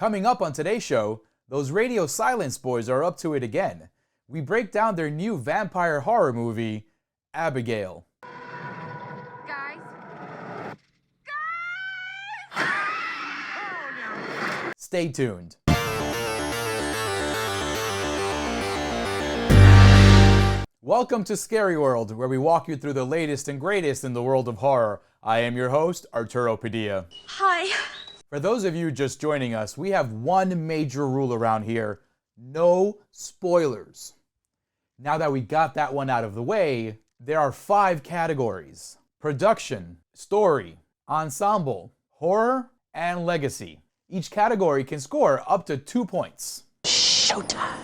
Coming up on today's show, those Radio Silence boys are up to it again. We break down their new vampire horror movie, Abigail. Guys? Stay tuned. Welcome to Scary World, where we walk you through the latest and greatest in the world of horror. I am your host, Arturo Padilla. Hi. For those of you just joining us, we have one major rule around here: no spoilers. Now that we got that one out of the way, there are 5 categories: production, story, ensemble, horror, and legacy. Each category can score up to 2 points. Showtime.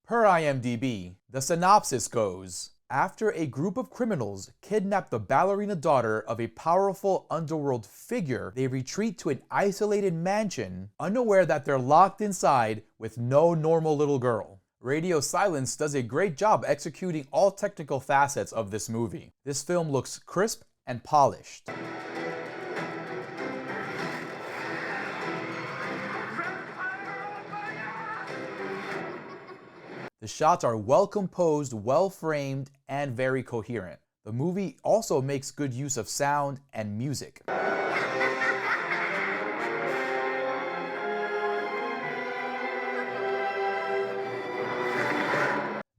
Per IMDb, the synopsis goes: after a group of criminals kidnap the ballerina daughter of a powerful underworld figure, they retreat to an isolated mansion, unaware that they're locked inside with no normal little girl. Radio Silence does a great job executing all technical facets of this movie. This film looks crisp and polished. The shots are well composed, well framed, and very coherent. The movie also makes good use of sound and music.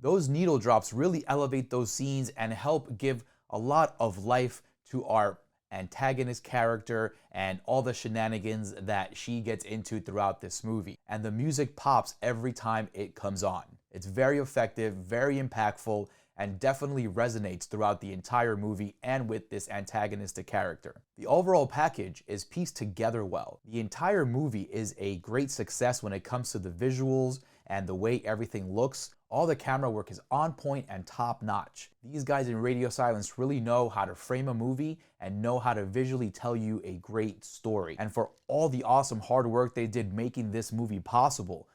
Those needle drops really elevate those scenes and help give a lot of life to our antagonist character and all the shenanigans that she gets into throughout this movie. And the music pops every time it comes on. It's very effective, very impactful, and definitely resonates throughout the entire movie and with this antagonistic character. The overall package is pieced together well. The entire movie is a great success when it comes to the visuals and the way everything looks. All the camera work is on point and top notch. These guys in Radio Silence really know how to frame a movie and know how to visually tell you a great story. And for all the awesome hard work they did making this movie possible,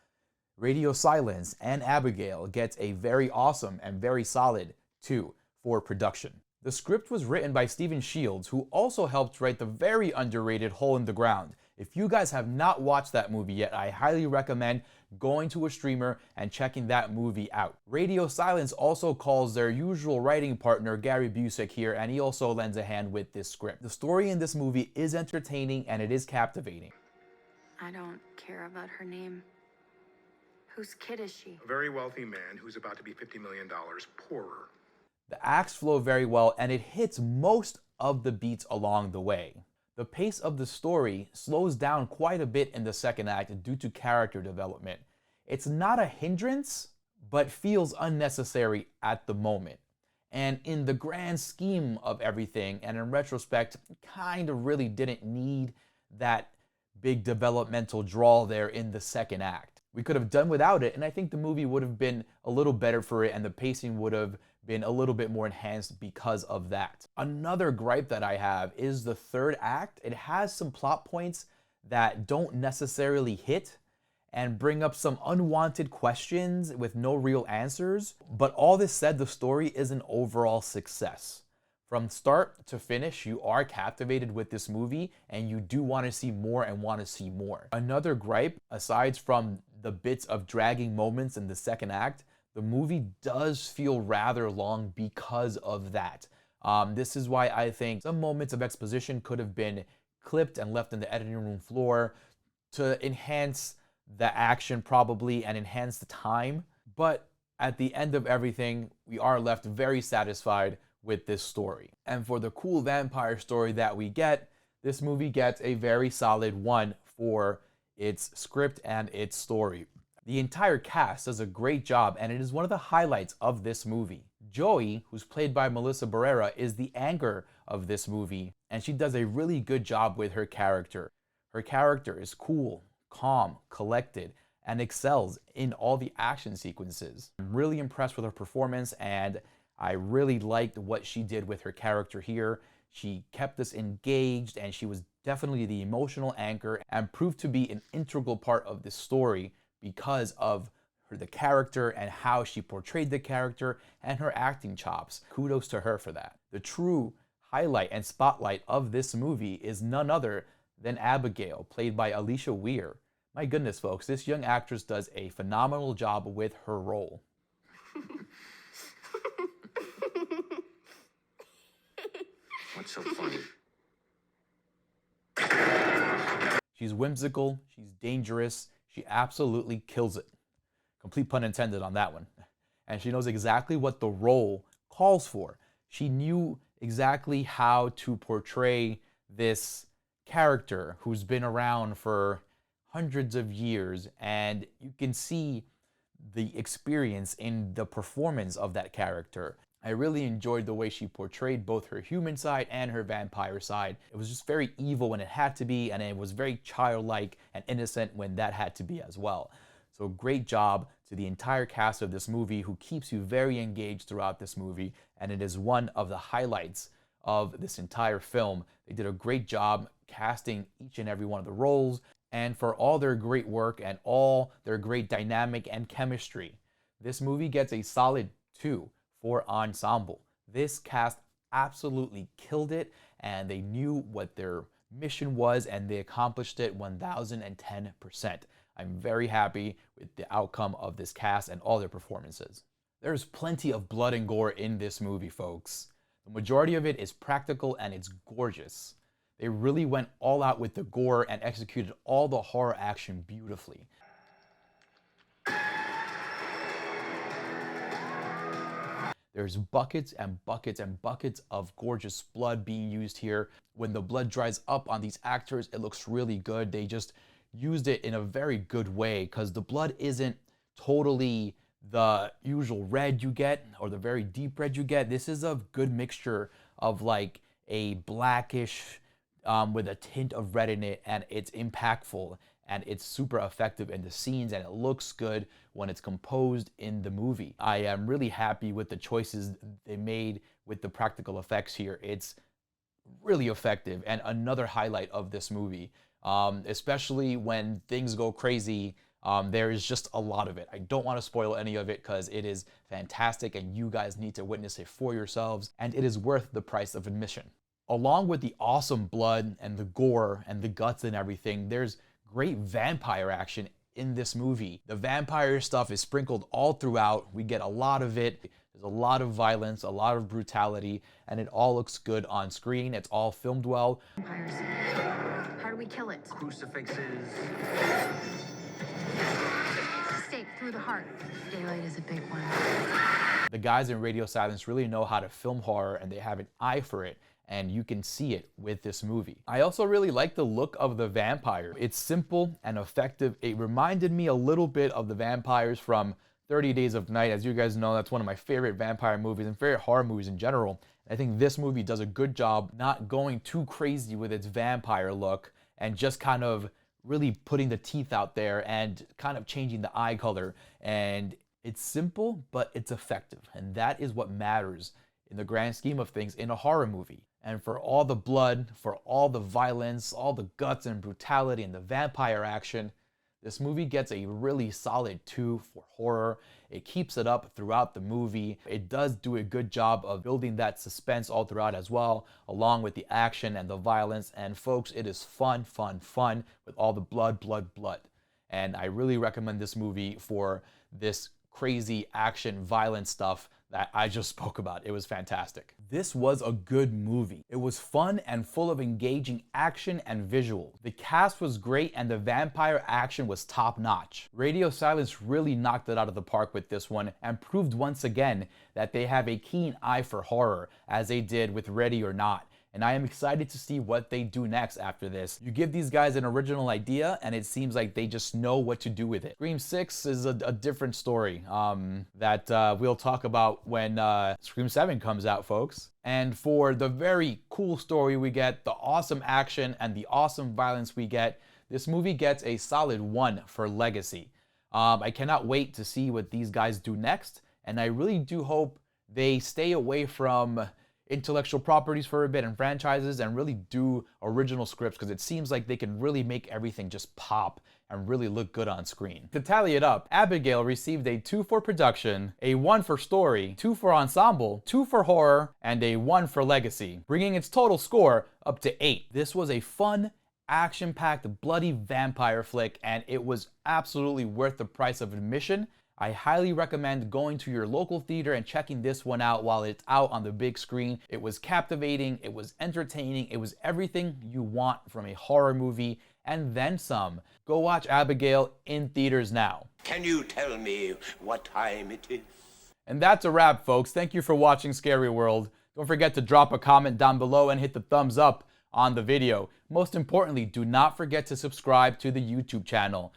Radio Silence and Abigail gets a very awesome and very solid 2 for production. The script was written by Stephen Shields, who also helped write the very underrated Hole in the Ground. If you guys have not watched that movie yet, I highly recommend going to a streamer and checking that movie out. Radio Silence also calls their usual writing partner Gary Busek here, and he also lends a hand with this script. The story in this movie is entertaining and it is captivating. I don't care about her name. Whose kid is she? A very wealthy man who's about to be $50 million poorer. The acts flow very well and it hits most of the beats along the way. The pace of the story slows down quite a bit in the second act due to character development. It's not a hindrance, but feels unnecessary at the moment. And in the grand scheme of everything, and in retrospect, kind of really didn't need that big developmental draw there in the second act. We could have done without it, and I think the movie would have been a little better for it, and the pacing would have been a little bit more enhanced because of that. Another gripe that I have is the third act. It has some plot points that don't necessarily hit and bring up some unwanted questions with no real answers. But all this said, the story is an overall success. From start to finish, you are captivated with this movie and you do want to see more and want to see more. Another gripe, aside from the bits of dragging moments in the second act, the movie does feel rather long because of that. This is why I think some moments of exposition could have been clipped and left in the editing room floor to enhance the action probably and enhance the time. But at the end of everything, we are left very satisfied with this story. And for the cool vampire story that we get, this movie gets a very solid 1 for its script and its story. The entire cast does a great job, and it is one of the highlights of this movie. Joey, who's played by Melissa Barrera, is the anchor of this movie, and she does a really good job with her character. Her character is cool, calm, collected, and excels in all the action sequences. I'm really impressed with her performance, and I really liked what she did with her character here. She kept us engaged, and she was definitely the emotional anchor and proved to be an integral part of this story because of the character and how she portrayed the character and her acting chops. Kudos to her for that. The true highlight and spotlight of this movie is none other than Abigail, played by Alicia Weir. My goodness, folks, this young actress does a phenomenal job with her role. What's so funny? She's whimsical, she's dangerous, she absolutely kills it. Complete pun intended on that one. And she knows exactly what the role calls for. She knew exactly how to portray this character who's been around for hundreds of years, and you can see the experience in the performance of that character. I really enjoyed the way she portrayed both her human side and her vampire side. It was just very evil when it had to be, and it was very childlike and innocent when that had to be as well. So great job to the entire cast of this movie, who keeps you very engaged throughout this movie, and it is one of the highlights of this entire film. They did a great job casting each and every one of the roles, and for all their great work and all their great dynamic and chemistry, this movie gets a solid 2 for ensemble. This cast absolutely killed it, and they knew what their mission was, and they accomplished it 1010%. I'm very happy with the outcome of this cast and all their performances. There's plenty of blood and gore in this movie, folks. The majority of it is practical and it's gorgeous. They really went all out with the gore and executed all the horror action beautifully. There's buckets and buckets and buckets of gorgeous blood being used here. When the blood dries up on these actors, it looks really good. They just used it in a very good way, because the blood isn't totally the usual red you get or the very deep red you get. This is a good mixture of like a blackish with a tint of red in it, and it's impactful and it's super effective in the scenes, and it looks good when it's composed in the movie. I am really happy with the choices they made with the practical effects here. It's really effective and another highlight of this movie. Especially when things go crazy, there is just a lot of it. I don't want to spoil any of it because it is fantastic and you guys need to witness it for yourselves, and it is worth the price of admission. Along with the awesome blood and the gore and the guts and everything, there's great vampire action in this movie. The vampire stuff is sprinkled all throughout. We get a lot of it. There's a lot of violence, a lot of brutality, and it all looks good on screen. It's all filmed well. Vampires. How do we kill it? Crucifixes. Stake through the heart. Daylight is a big one. The guys in Radio Silence really know how to film horror, and they have an eye for it, and you can see it with this movie. I also really like the look of the vampire. It's simple and effective. It reminded me a little bit of the vampires from 30 Days of Night. As you guys know, that's one of my favorite vampire movies and favorite horror movies in general. I think this movie does a good job not going too crazy with its vampire look and just kind of really putting the teeth out there and kind of changing the eye color. And it's simple, but it's effective. And that is what matters in the grand scheme of things in a horror movie. And for all the blood, for all the violence, all the guts and brutality and the vampire action, this movie gets a really solid 2 for horror. It keeps it up throughout the movie. It does do a good job of building that suspense all throughout as well, along with the action and the violence. And folks, it is fun, fun, fun with all the blood, blood, blood. And I really recommend this movie for this crazy action, violent stuff that I just spoke about. It was fantastic. This was a good movie. It was fun and full of engaging action and visuals. The cast was great and the vampire action was top notch. Radio Silence really knocked it out of the park with this one and proved once again that they have a keen eye for horror, as they did with Ready or Not. And I am excited to see what they do next after this. You give these guys an original idea and it seems like they just know what to do with it. Scream 6 is a different story that we'll talk about when Scream 7 comes out, folks. And for the very cool story we get, the awesome action and the awesome violence we get, this movie gets a solid 1 for legacy. I cannot wait to see what these guys do next, and I really do hope they stay away from intellectual properties for a bit and franchises and really do original scripts, because it seems like they can really make everything just pop and really look good on screen. To tally it up, Abigail received a 2 for production, a 1 for story, 2 for ensemble, 2 for horror, and a 1 for legacy, bringing its total score up to 8. This was a fun action-packed, bloody vampire flick, and it was absolutely worth the price of admission. I highly recommend going to your local theater and checking this one out while it's out on the big screen. It was captivating, it was entertaining, it was everything you want from a horror movie, and then some. Go watch Abigail in theaters now. Can you tell me what time it is? And that's a wrap, folks. Thank you for watching Scary World. Don't forget to drop a comment down below and hit the thumbs up on the video. Most importantly, do not forget to subscribe to the YouTube channel.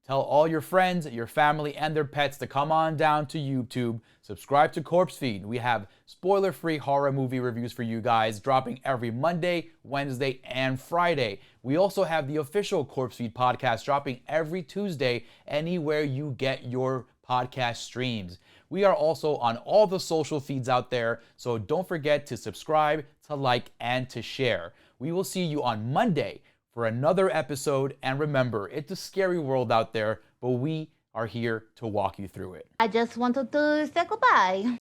Tell all your friends, your family, and their pets to come on down to YouTube. Subscribe to CorpseFeed. We have spoiler-free horror movie reviews for you guys, dropping every Monday, Wednesday, and Friday. We also have the official CorpseFeed podcast dropping every Tuesday anywhere you get your podcast streams. We are also on all the social feeds out there, so don't forget to subscribe, to like, and to share. We will see you on Monday for another episode, and remember, it's a scary world out there, but we are here to walk you through it. I just wanted to say goodbye.